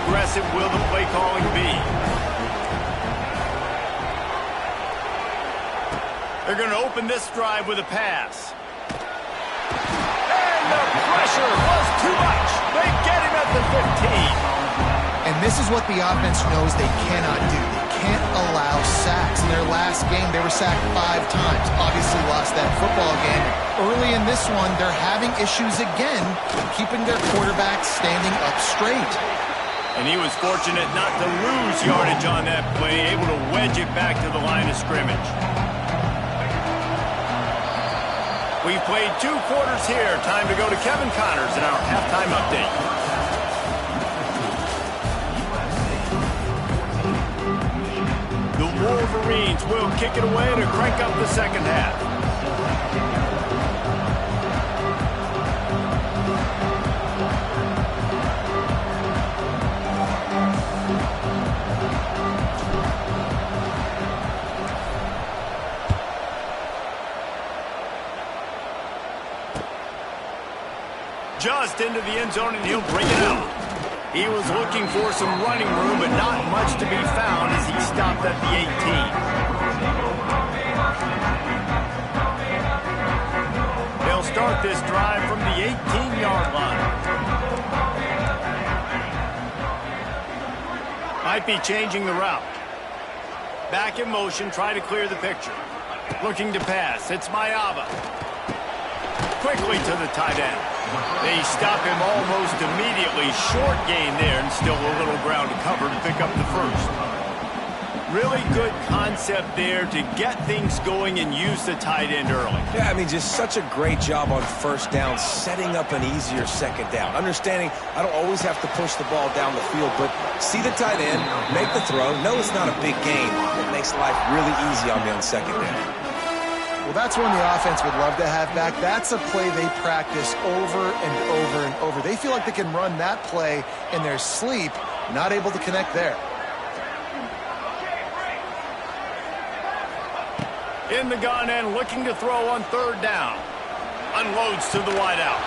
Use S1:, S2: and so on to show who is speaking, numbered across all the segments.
S1: aggressive will the play calling be? They're going to open this drive with a pass. And the pressure was too much. They get him at the 15.
S2: And this is what the offense knows they cannot do. They can't allow sacks. In their last game, they were sacked 5 times. Obviously lost that football game. Early in this one, they're having issues again keeping their quarterback standing up straight.
S1: And he was fortunate not to lose yardage on that play, able to wedge it back to the line of scrimmage. We've played 2 quarters here. Time to go to Kevin Connors in our halftime update. The Wolverines will kick it away to crank up the second half. Just into the end zone, and he'll bring it out. He was looking for some running room, but not much to be found as he stopped at the 18. They'll start this drive from the 18-yard line. Might be changing the route. Back in motion, try to clear the picture. Looking to pass. It's Mayava. Quickly to the tight end. They stop him almost immediately. Short gain there, and still a little ground to cover to pick up the first. Really good concept there to get things going and use the tight end early.
S3: Yeah, I mean, just such a great job on first down, setting up an easier second down. Understanding I don't always have to push the ball down the field, but see the tight end, make the throw. No, it's not a big gain. It makes life really easy on me on second down.
S2: Well, that's one the offense would love to have back. That's a play they practice over and over and over. They feel like they can run that play in their sleep, not able to connect there.
S1: In the gun and looking to throw on third down. Unloads to the wideout.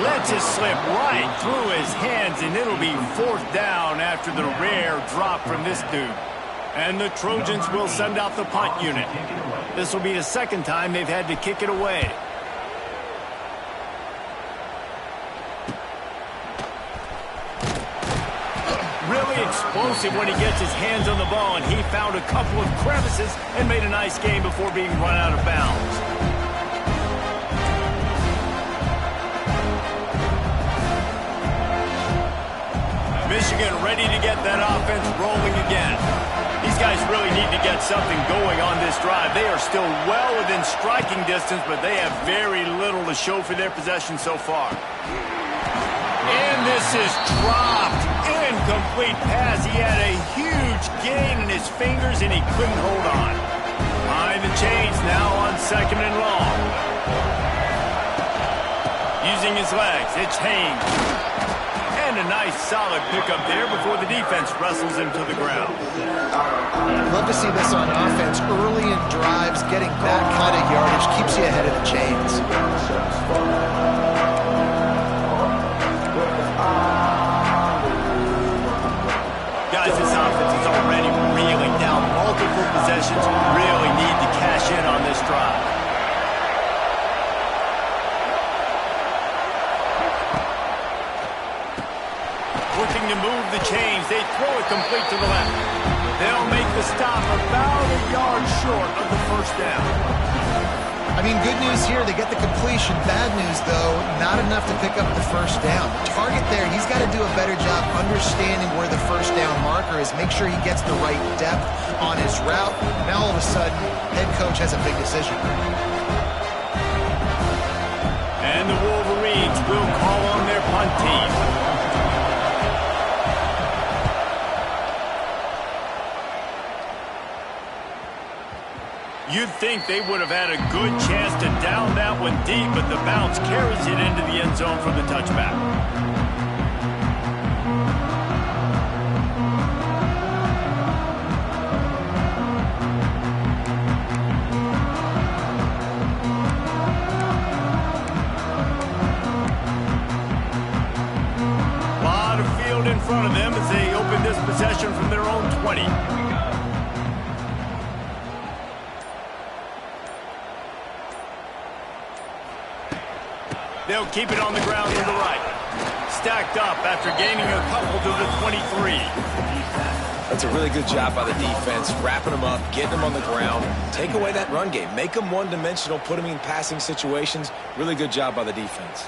S1: Lets it slip right through his hands, and it'll be 4th down after the rare drop from this dude. And the Trojans will send out the punt unit. This will be the second time they've had to kick it away. Really explosive when he gets his hands on the ball, and he found a couple of crevices and made a nice game before being run out of bounds. Michigan ready to get that offense rolling again. These guys really need to get something going on this drive. They are still well within striking distance, but they have very little to show for their possession so far. And this is dropped. Incomplete pass. He had a huge gain in his fingers, and he couldn't hold on. Behind the chains now on 2nd and long. Using his legs, it's Haynes. And a nice solid pickup there before the defense wrestles him to the ground.
S2: Love to see this on offense. Early in drives, getting that kind of yardage keeps you ahead of the chains.
S1: Guys, this offense is already reeling down. Multiple possessions, really need to cash in on this drive. Looking to move the chains. They throw it complete to the left. They'll make the stop about a yard short of the first down.
S2: I mean, good news here, they get the completion. Bad news, though, not enough to pick up the first down. The target there, he's got to do a better job understanding where the first down marker is, make sure he gets the right depth on his route. Now, all of a sudden, head coach has a big decision.
S1: And the Wolverines will call on their punt team. You'd think they would have had a good chance to down that one deep, but the bounce carries it into the end zone for the touchback. A lot of field in front of them as they open this possession from their own 20. They'll keep it on the ground to the right. Stacked up after gaining a couple to the 23.
S3: That's a really good job by the defense, wrapping them up, getting them on the ground. Take away that run game. Make them one-dimensional, put them in passing situations. Really good job by the defense.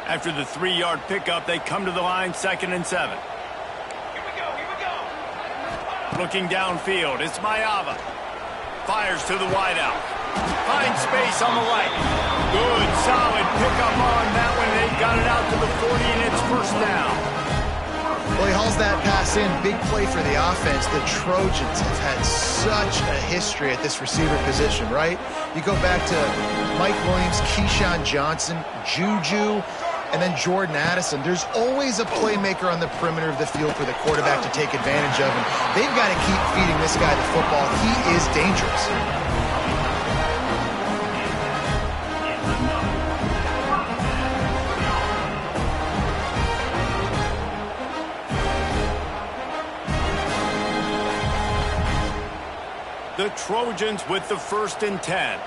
S1: After the 3-yard pickup, they come to the line, 2nd and 7.
S4: Here we go.
S1: Looking downfield, it's Mayava. Fires to the wideout. Finds space on the right. Good, solid pickup on that one. They've got it out to the 40, and it's first down.
S2: Well, he hauls that pass in. Big play for the offense. The Trojans have had such a history at this receiver position, right? You go back to Mike Williams, Keyshawn Johnson, Juju, and then Jordan Addison. There's always a playmaker on the perimeter of the field for the quarterback to take advantage of, and they've got to keep feeding this guy the football. He is dangerous.
S1: The Trojans with the 1st and 10.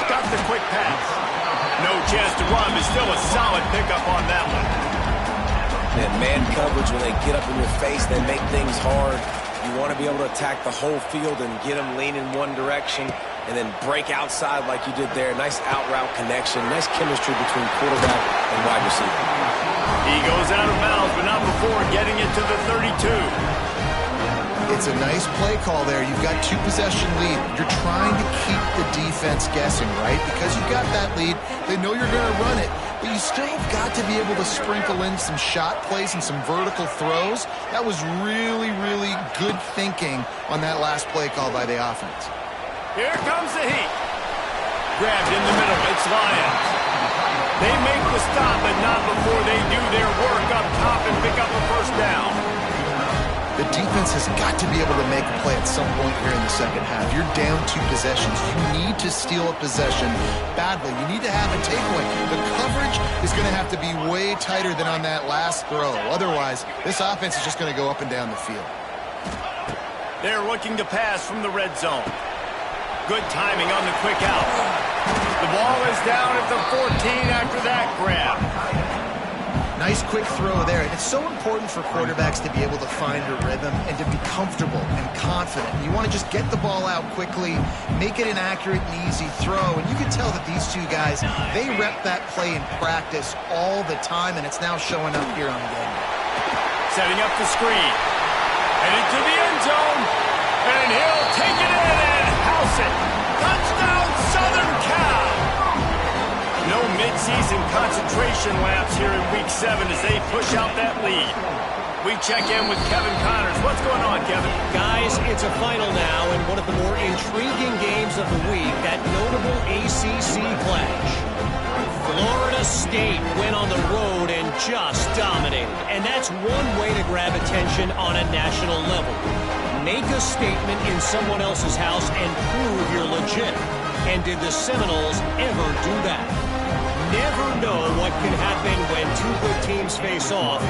S1: Got the quick pass. No chance to run, but still a solid pickup on that one.
S3: And man coverage, when they get up in your face, they make things hard. You want to be able to attack the whole field and get them lean in one direction and then break outside like you did there. Nice out route connection, nice chemistry between quarterback and wide receiver.
S1: He goes out of bounds, but not before getting it to the 32.
S2: It's a nice play call there. You've got 2-possession lead. You're trying to keep the defense guessing, right? Because you've got that lead. They know you're going to run it, but you still have got to be able to sprinkle in some shot plays and some vertical throws. That was really, really good thinking on that last play call by the offense.
S1: Here comes the heat. Grabbed in the middle. It's Lions. They make the stop, but not before they do their work up top and pick up a first down.
S2: The defense has got to be able to make a play at some point here in the second half. You're down 2 possessions. You need to steal a possession badly. You need to have a takeaway. The coverage is going to have to be way tighter than on that last throw. Otherwise, this offense is just going to go up and down the field.
S1: They're looking to pass from the red zone. Good timing on the quick out. The ball is down at the 14 after that grab.
S2: Nice quick throw there. And it's so important for quarterbacks to be able to find a rhythm and to be comfortable and confident. You want to just get the ball out quickly, make it an accurate and easy throw. And you can tell that these two guys, they rep that play in practice all the time, and it's now showing up here on game.
S1: Setting up the screen. Headed to the end zone. And he'll take it in and house it. Touchdown, Southern Cal. No midseason concentration laps here in Week 7 as they push out that lead. We check in with Kevin Connors. What's going on, Kevin?
S5: Guys, it's a final now in one of the more intriguing games of the week, that notable ACC clash. Florida State went on the road and just dominated. And that's one way to grab attention on a national level. Make a statement in someone else's house and prove you're legit. And did the Seminoles ever do that? Never know what can happen when 2 good teams face off.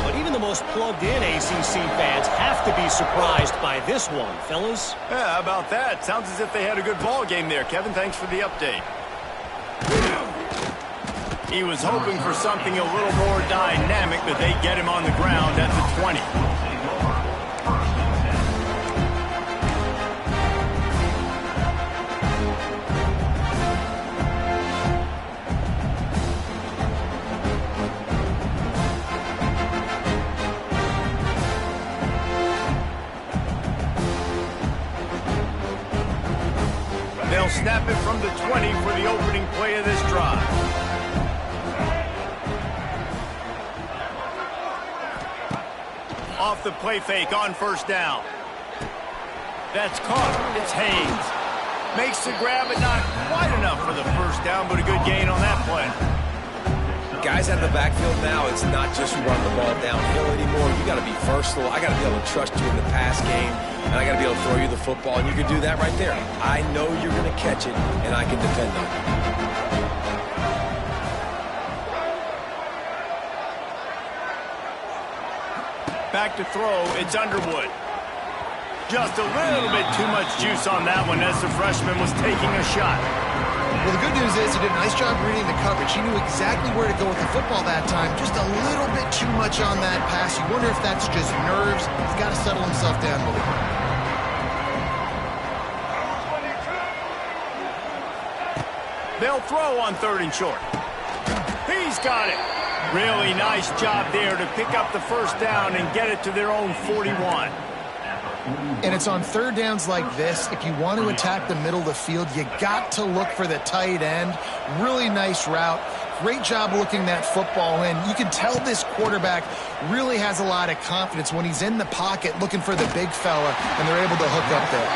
S5: But even the most plugged-in ACC fans have to be surprised by this one, fellas.
S1: Yeah, how about that? Sounds as if they had a good ball game there. Kevin, thanks for the update. He was hoping for something a little more dynamic, but they get him on the ground at the 20. They'll snap it from the 20 for the opening play of this drive. Off the play fake on first down. That's caught. It's Haynes. Makes the grab, but not quite enough for the first down, but a good gain on that play.
S3: guys out of the backfield now, it's not just run the ball downhill anymore. You got to be versatile. I got to be able to trust you in the pass game, and I got to be able to throw you the football, and you can do that right there. I know you're going to catch it, and I can depend on it.
S1: Back to throw, it's Underwood. Just a little bit too much juice on that one as the freshman was taking a shot.
S2: Well, the good news is he did a nice job reading the coverage. He knew exactly where to go with the football that time. Just a little bit too much on that pass. You wonder if that's just nerves. He's got to settle himself down a little bit.
S1: They'll throw on 3rd and short. He's got it. Really nice job there to pick up the first down and get it to their own 41.
S2: And it's on 3rd downs like this. If you want to attack the middle of the field, you got to look for the tight end. Really nice route. Great job looking that football in. You can tell this quarterback really has a lot of confidence when he's in the pocket looking for the big fella, and they're able to hook up there.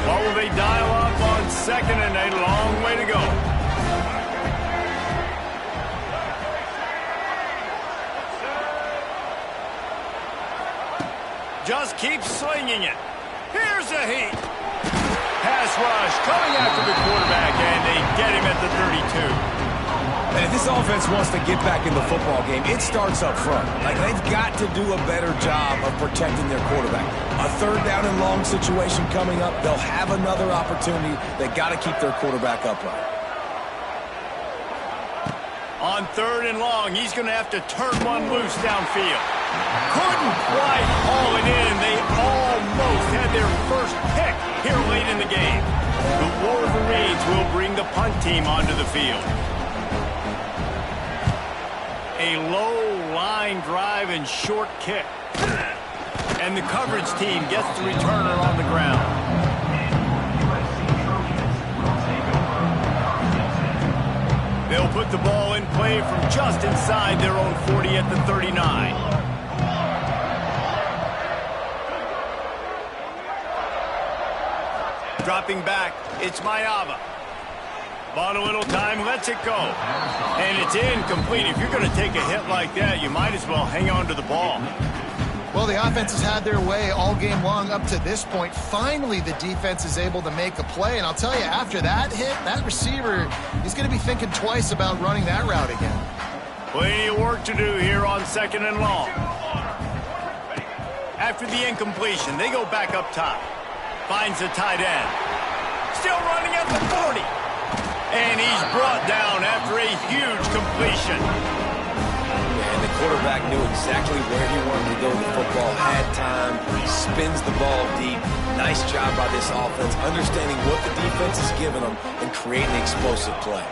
S1: What will they dial up on 2nd and a long way to go? Just keep slinging it. Here's a heat. Pass rush coming after the quarterback, and they get him at the 32.
S3: And if this offense wants to get back in the football game, it starts up front. Like, they've got to do a better job of protecting their quarterback. A 3rd down and long situation coming up. They'll have another opportunity. They got to keep their quarterback upright.
S1: On 3rd and long, he's going to have to turn one loose downfield. Couldn't quite haul it in. They almost had their first pick here late in the game. The Wolverines will bring the punt team onto the field. A low line drive and short kick. And the coverage team gets the returner on the ground. They'll put the ball in play from just inside their own 40 at the 39. Dropping back, it's Mayava. Bought a little time, lets it go. And it's incomplete. If you're going to take a hit like that, you might as well hang on to the ball.
S2: Well, the offense has had their way all game long up to this point. Finally, the defense is able to make a play. And I'll tell you, after that hit, that receiver, he's going to be thinking twice about running that route again.
S1: Plenty of work to do here on 2nd and long. After the incompletion, they go back up top. Finds the tight end. Still running at the 40. And he's brought down after a huge completion.
S3: And the quarterback knew exactly where he wanted to go with the football, had time, spins the ball deep. Nice job by this offense, understanding what the defense is giving them and creating explosive play.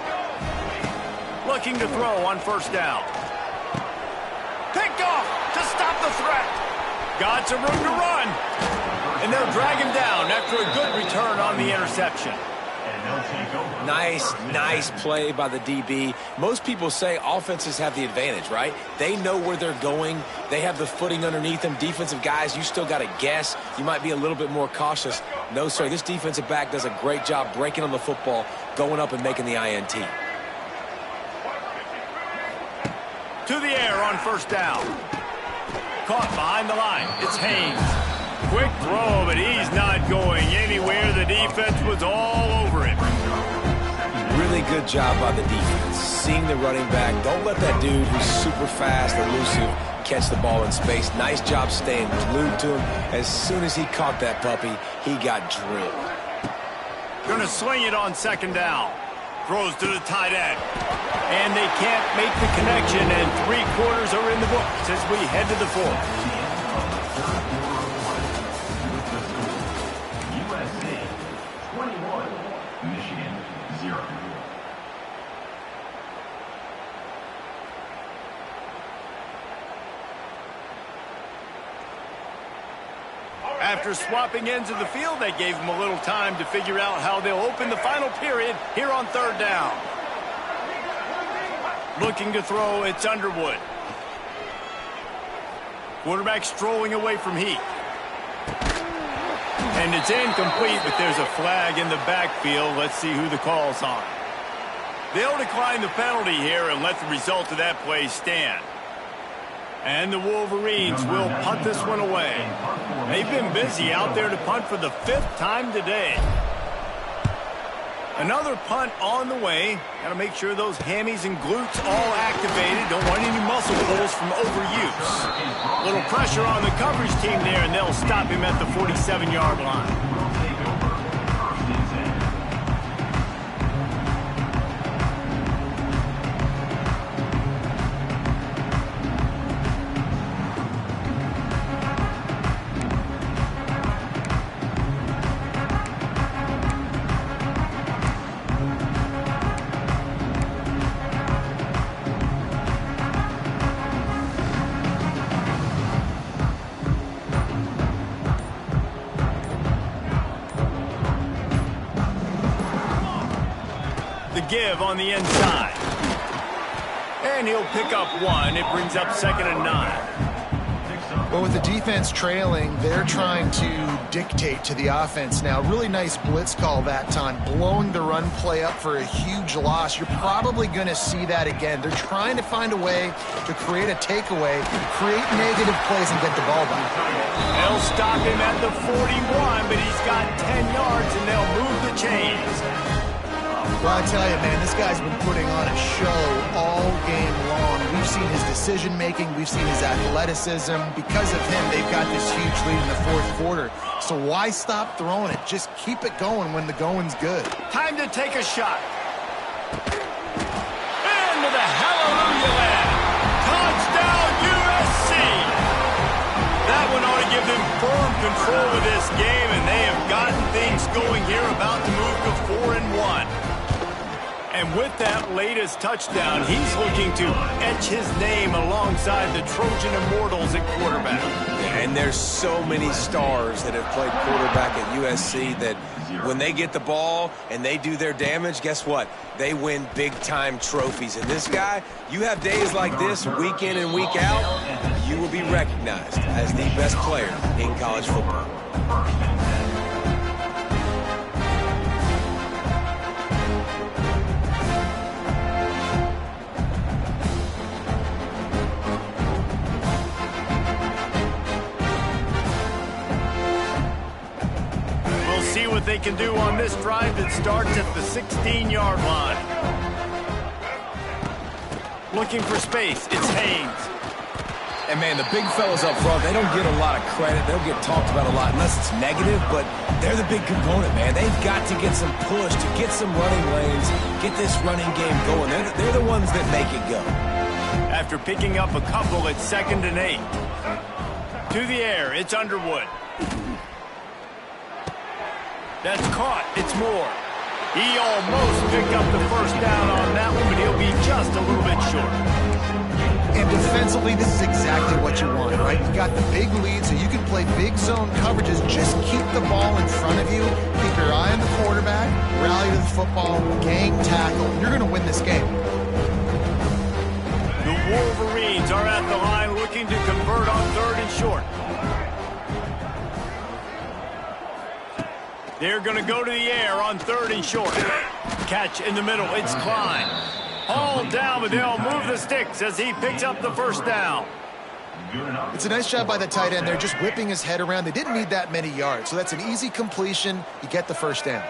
S1: Looking to throw on 1st down. Picked off to stop the threat. Got some room to run. And they'll drag him down after a good return on the interception.
S3: Nice play by the DB. Most people say offenses have the advantage, right? They know where they're going. They have the footing underneath them. Defensive guys, you still got to guess. You might be a little bit more cautious. No, sir, this defensive back does a great job breaking on the football, going up and making the INT.
S1: To the air on 1st down. Caught behind the line. It's Haynes. Quick throw, but he's not going anywhere. The defense was all over him.
S3: Really good job by the defense. Seeing the running back. Don't let that dude who's super fast, elusive, catch the ball in space. Nice job staying glued to him. As soon as he caught that puppy, he got drilled.
S1: Gonna swing it on 2nd down. Throws to the tight end. And they can't make the connection, and 3/4 are in the books as we head to the 4th. After swapping ends of the field, they gave them a little time to figure out how they'll open the final period here on 3rd down. Looking to throw, it's Underwood. Quarterback strolling away from heat. And it's incomplete, but there's a flag in the backfield. Let's see who the call's on. They'll decline the penalty here and let the result of that play stand. And the Wolverines will punt this one away. They've been busy out there to punt for the 5th time today. Another punt on the way. Got to make sure those hammies and glutes all activated. Don't want any muscle pulls from overuse. Little pressure on the coverage team there, and they'll stop him at the 47-yard line. Give on the inside. And he'll pick up 1. It brings up 2nd and 9.
S2: Well, with the defense trailing, they're trying to dictate to the offense now. Really nice blitz call that time, blowing the run play up for a huge loss. You're probably going to see that again. They're trying to find a way to create a takeaway, create negative plays, and get the ball back.
S1: They'll stop him at the 41, but he's got 10 yards, and they'll move the chains.
S2: Well, I tell you, man, this guy's been putting on a show all game long. We've seen his decision-making. We've seen his athleticism. Because of him, they've got this huge lead in the 4th quarter. So why stop throwing it? Just keep it going when the going's good.
S1: Time to take a shot. Into the hallelujah land. Touchdown, USC. That one ought to give them firm control of this game, and they have gotten things going here, about to move to 4-1. And with that latest touchdown, he's looking to etch his name alongside the Trojan Immortals at quarterback.
S3: And there's so many stars that have played quarterback at USC that when they get the ball and they do their damage, guess what? They win big-time trophies. And this guy, you have days like this, week in and week out, you will be recognized as the best player in college football.
S1: See what they can do on this drive that starts at the 16-yard line. Looking for space. It's Haynes.
S3: And, man, the big fellas up front, they don't get a lot of credit. They'll get talked about a lot unless it's negative, but they're the big component, man. They've got to get some push, to get some running lanes, get this running game going. They're the ones that make it go.
S1: After picking up a couple at 2nd and 8. To the air, it's Underwood. That's caught. It's Moore. He almost picked up the first down on that one, but he'll be just a little bit short.
S2: And defensively, this is exactly what you want, right? You've got the big lead, so you can play big zone coverages. Just keep the ball in front of you. Keep your eye on the quarterback. Rally to the football. Gang tackle. You're going to win this game.
S1: The Wolverines are at the line looking to convert on 3rd and short. They're going to go to the air on 3rd and short. Catch in the middle. It's Klein. Hauled down, but they'll move the sticks as he picks up the first down.
S2: It's a nice job by the tight end there, just whipping his head around. They didn't need that many yards, so that's an easy completion. You get the first down.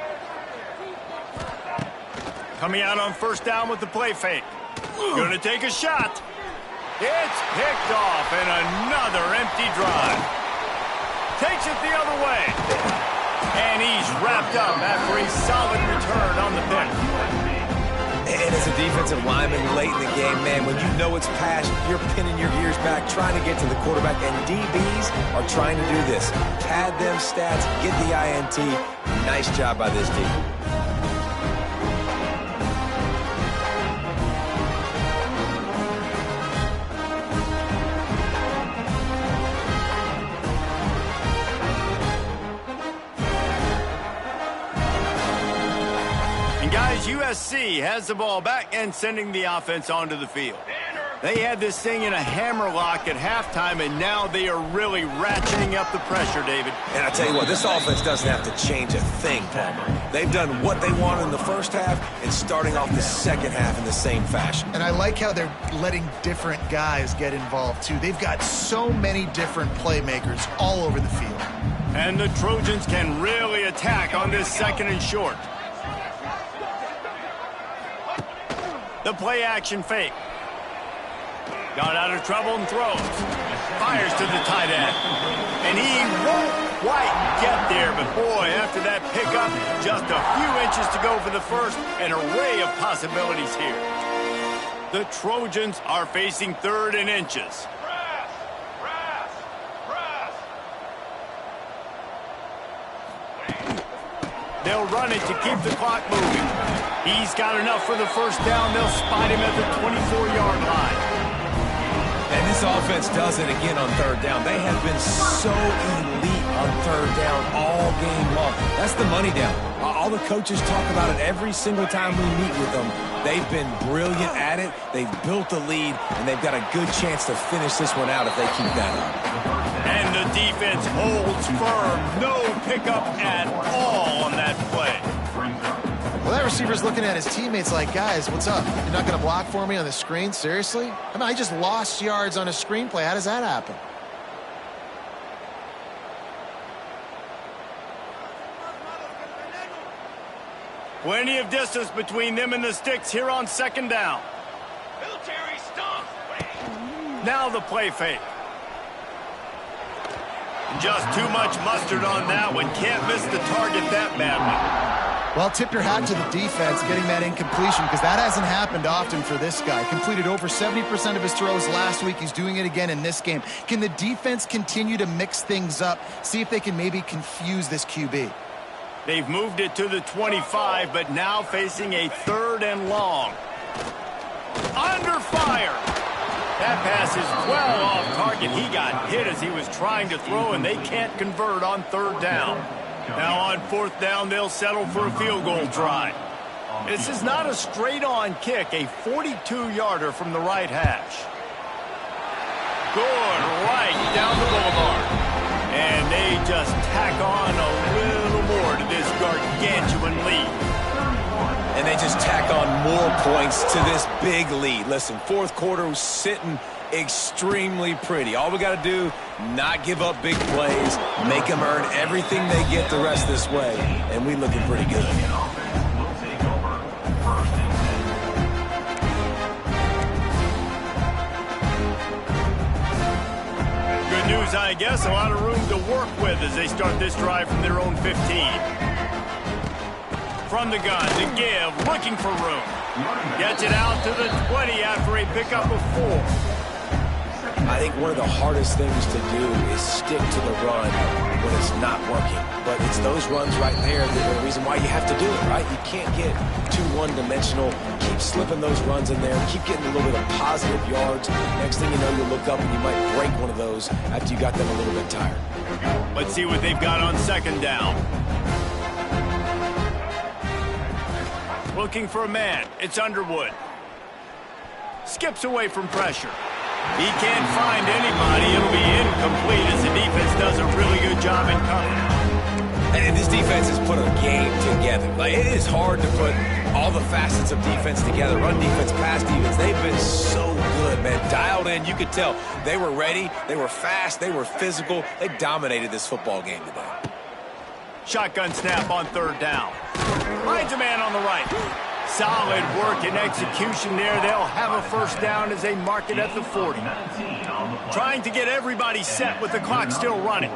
S1: Coming out on 1st down with the play fake. Going to take a shot. It's picked off, and another empty drive. Takes it the other way. And he's wrapped up after a solid return on the pick.
S3: And as a defensive lineman late in the game, man, when you know it's past, you're pinning your ears back, trying to get to the quarterback, and DBs are trying to do this. Pad them stats, get the INT. Nice job by this team.
S1: Guys, USC has the ball back and sending the offense onto the field.
S4: Enter
S1: They had this thing in a hammerlock at halftime, and now they are really ratcheting up the pressure, David.
S3: And I tell you what, this offense doesn't have to change a thing, Palmer. They've done what they wanted in the first half and starting off the second half in the same fashion.
S2: And I like how they're letting different guys get involved, too. They've got so many different playmakers all over the field.
S1: And the Trojans can really attack on this second and short. The play action fake. Got out of trouble and throws. Fires to the tight end. And he won't quite get there, but boy, after that pickup, just a few inches to go for the first. An array of possibilities here. The Trojans are facing 3rd and inches. They'll run it to keep the clock moving. He's got enough for the first down. They'll spot him at the 24-yard line.
S3: And this offense does it again on 3rd down. They have been so elite on 3rd down all game long. That's the money down. All the coaches talk about it every single time we meet with them. They've been brilliant at it. They've built the lead, and they've got a good chance to finish this one out if they keep that up.
S1: And the defense holds firm. No pickup at all on that play.
S2: Well, that receiver's looking at his teammates like, guys, what's up? You're not going to block for me on the screen? Seriously? I mean, I just lost yards on a screenplay. How does that happen?
S1: Plenty of distance between them and the sticks here on 2nd down.
S4: Military stomp.
S1: Now the play fake. Just too much mustard on that one. Can't miss the target that badly.
S2: Well, tip your hat to the defense getting that incompletion, because that hasn't happened often for this guy. Completed over 70% of his throws last week. He's doing it again in this game. Can the defense continue to mix things up? See if they can maybe confuse this QB.
S1: They've moved it to the 25, but now facing a 3rd and long. Under fire. That pass is well off target. He got hit as he was trying to throw, and they can't convert on 3rd down. Now on 4th down, they'll settle for a field goal try. This is not a straight-on kick, a 42-yarder from the right hash. Good right down the boulevard. And they just tack on a little more to this gargantuan lead.
S3: And they just tack on more points to this big lead. Listen, 4th quarter was sitting extremely pretty. All we got to do, not give up big plays, make them earn everything they get the rest this way, and we looking pretty good.
S1: Good news, I guess. A lot of room to work with as they start this drive from their own 15. From the gun to give, looking for room. Gets it out to the 20 after a pickup of 4.
S3: I think one of the hardest things to do is stick to the run when it's not working. But it's those runs right there that are the reason why you have to do it, right? You can't get too one-dimensional. Keep slipping those runs in there. Keep getting a little bit of positive yards. Next thing you know, you'll look up and you might break one of those after you got them a little bit tired.
S1: Let's see what they've got on 2nd down. Looking for a man. It's Underwood. Skips away from pressure. He can't find anybody. It'll be incomplete as the defense does a really good job in covering.
S3: And this defense has put a game together. Like, it is hard to put all the facets of defense together. Run defense, pass defense. They've been so good, man. Dialed in. You could tell they were ready. They were fast. They were physical. They dominated this football game today.
S1: Shotgun snap on 3rd down. Finds a man on the right. Solid work and execution there. They'll have a first down as they mark it at the 40. Trying to get everybody set with the clock still running.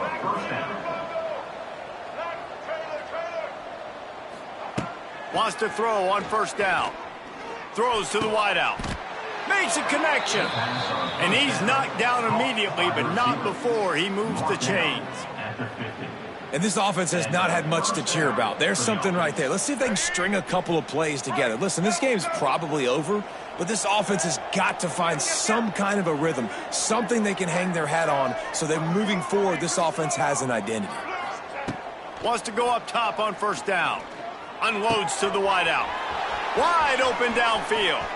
S1: Wants to throw on 1st down. Throws to the wideout. Makes a connection. And he's knocked down immediately, but not before he moves the chains.
S3: And this offense has not had much to cheer about. There's something right there. Let's see if they can string a couple of plays together. Listen, this game's probably over, but this offense has got to find some kind of a rhythm, something they can hang their hat on so that moving forward, this offense has an identity.
S1: Wants to go up top on 1st down. Unloads to the wideout. Wide open downfield.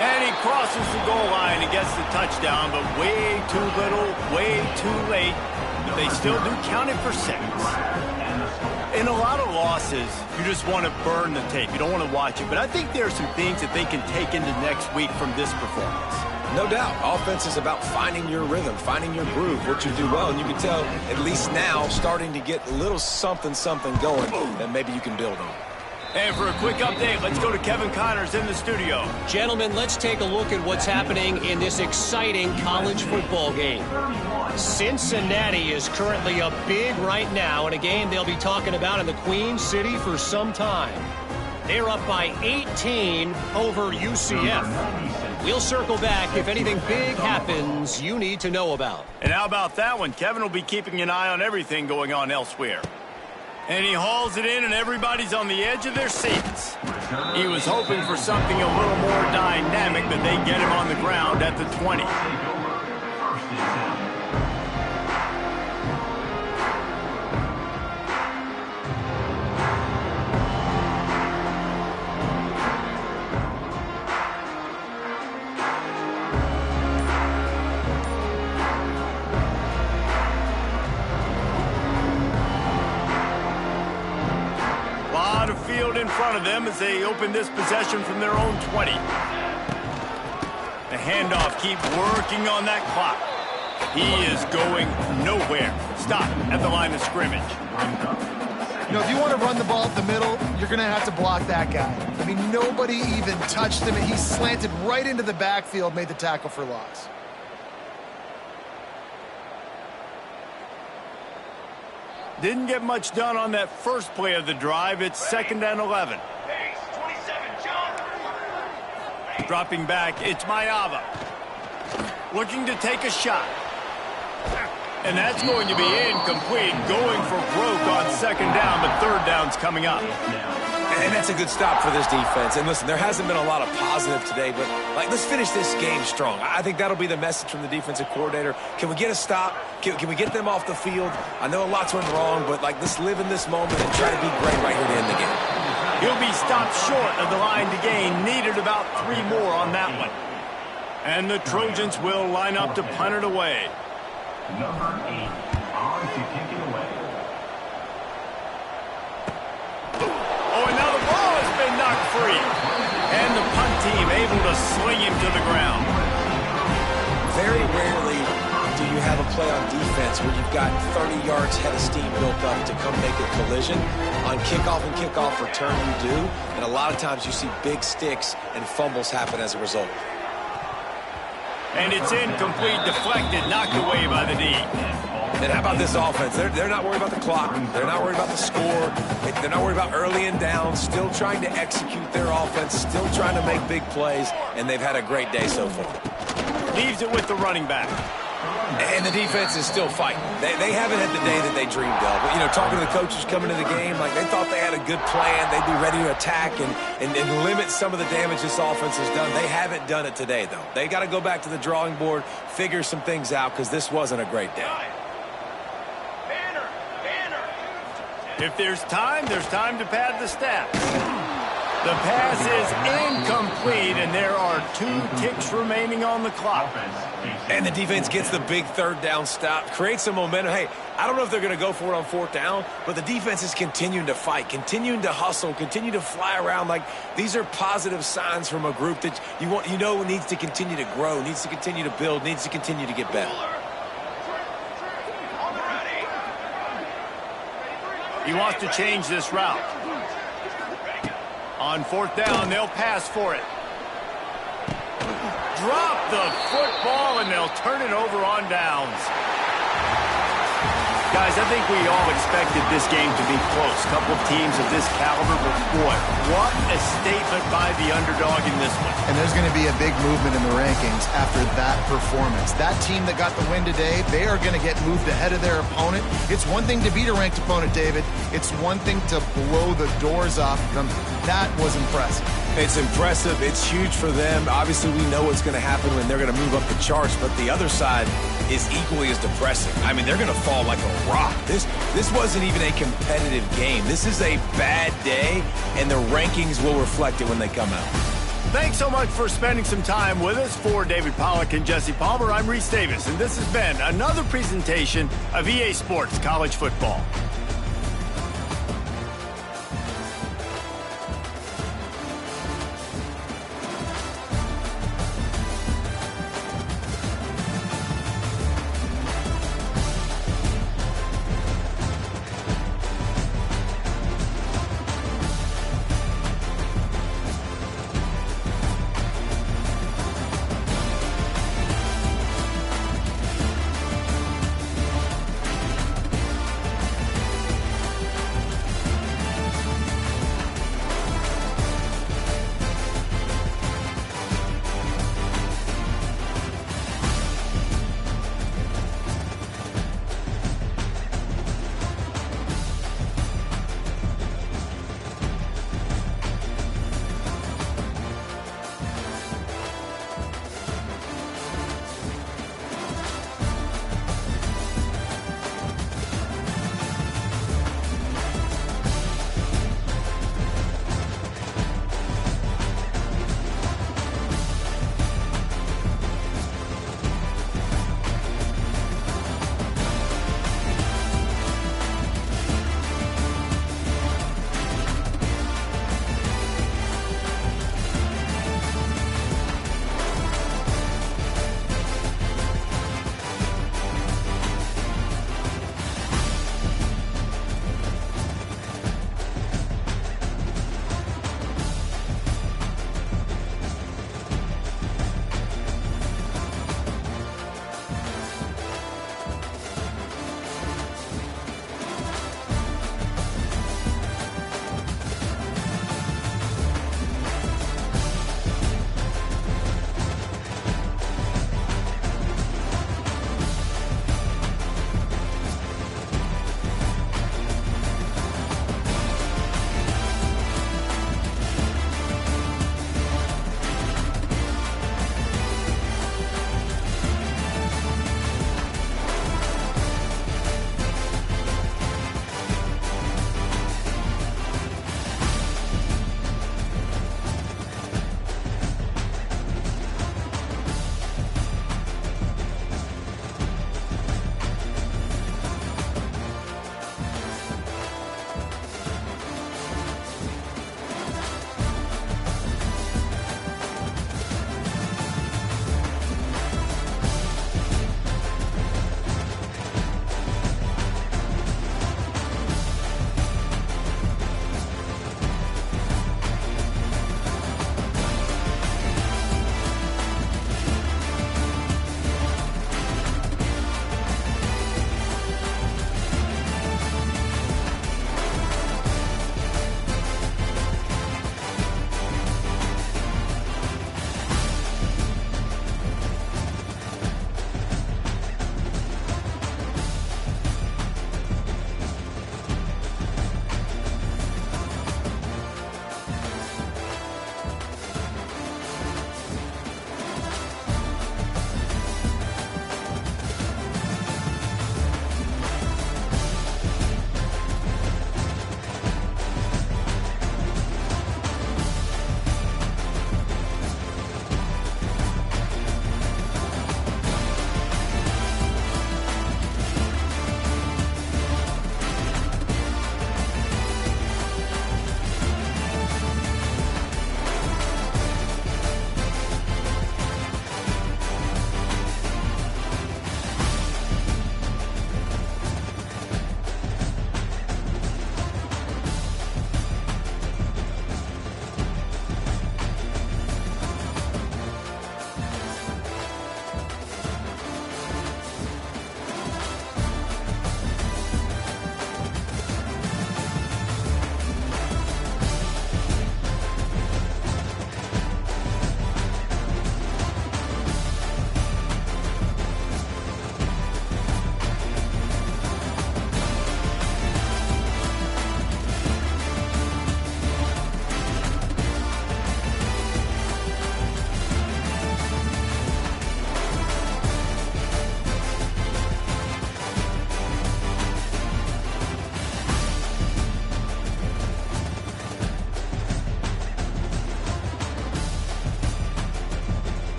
S1: And he crosses the goal line and gets the touchdown, but way too little, way too late. They still do count it for 6. In a lot of losses, you just want to burn the tape. You don't want to watch it. But I think there are some things that they can take into next week from this performance.
S3: No doubt. Offense is about finding your rhythm, finding your groove, what you do well. And you can tell, at least now, starting to get a little something going that maybe you can build on.
S1: And for a quick update, let's go to Kevin Connors in the studio.
S5: Gentlemen, let's take a look at what's happening in this exciting college football game. Cincinnati is currently up big right now in a game they'll be talking about in the Queen City for some time. They're up by 18 over UCF. We'll circle back if anything big happens you need to know about.
S1: And how about that one? Kevin will be keeping an eye on everything going on elsewhere. And he hauls it in, and everybody's on the edge of their seats. He was hoping for something a little more dynamic, but they get him on the ground at the 20. In front of them as they open this possession from their own 20. The handoff, keep working on that clock. He is going nowhere. Stop at the line of scrimmage.
S2: You know, if you want to run the ball up the middle, you're going to have to block that guy. I mean, nobody even touched him, and he slanted right into the backfield, made the tackle for loss.
S1: Didn't get much done on that first play of the drive. It's 2nd and 11. Dropping back, it's Mayava. Looking to take a shot. And that's going to be incomplete. Going for broke on 2nd down, but 3rd down's coming up.
S3: And that's a good stop for this defense. And listen, there hasn't been a lot of positive today, but let's finish this game strong. I think that'll be the message from the defensive coordinator. Can we get a stop? Can we get them off the field? I know a lot's went wrong, but let's live in this moment and try to be great right here to end the game.
S1: He'll be stopped short of the line to gain. Needed about 3 more on that one. And the Trojans will line up to punt it away.
S6: Number 8 on to kick it away.
S1: Oh, and now the ball has been knocked free. And the punt team able to sling him to the ground.
S3: Very rarely do you have a play on defense where you've got 30 yards head of steam built up to come make a collision. On kickoff and kickoff return you do, and a lot of times you see big sticks and fumbles happen as a result.
S1: And it's incomplete, deflected, knocked away by the D.
S3: And how about this offense? They're not worried about the clock. They're not worried about the score. They're not worried about early and down. Still trying to execute their offense. Still trying to make big plays. And they've had a great day so far.
S1: Leaves it with the running back.
S3: And the defense is still fighting. They haven't had the day that they dreamed of. But, you know, talking to the coaches coming to the game, they thought they had a good plan. They'd be ready to attack and limit some of the damage this offense has done. They haven't done it today, though. They got to go back to the drawing board, figure some things out, because this wasn't a great day.
S1: If there's time to pad the stats. The pass is incomplete, and there are 2 ticks remaining on the clock.
S3: And the defense gets the big 3rd down stop, creates some momentum. Hey, I don't know if they're going to go for it on 4th down, but the defense is continuing to fight, continuing to hustle, continue to fly around. These are positive signs from a group that you know needs to continue to grow, needs to continue to build, needs to continue to get better.
S1: He wants to change this route. On 4th down, they'll pass for it. Drop the football, and they'll turn it over on downs. Guys, I think we all expected this game to be close. A couple of teams of this caliber, but boy, what a statement by the underdog in this one.
S2: And there's going to be a big movement in the rankings after that performance. That team that got the win today, they are going to get moved ahead of their opponent. It's one thing to beat a ranked opponent, David. It's one thing to blow the doors off them. That was impressive.
S3: It's impressive. It's huge for them. Obviously, we know what's going to happen when they're going to move up the charts, but the other side is equally as depressing. I mean, they're going to fall like a rock. This wasn't even a competitive game. This is a bad day, and the rankings will reflect it when they come out.
S1: Thanks so much for spending some time with us. For David Pollack and Jesse Palmer, I'm Reese Davis, and this has been another presentation of EA Sports College Football.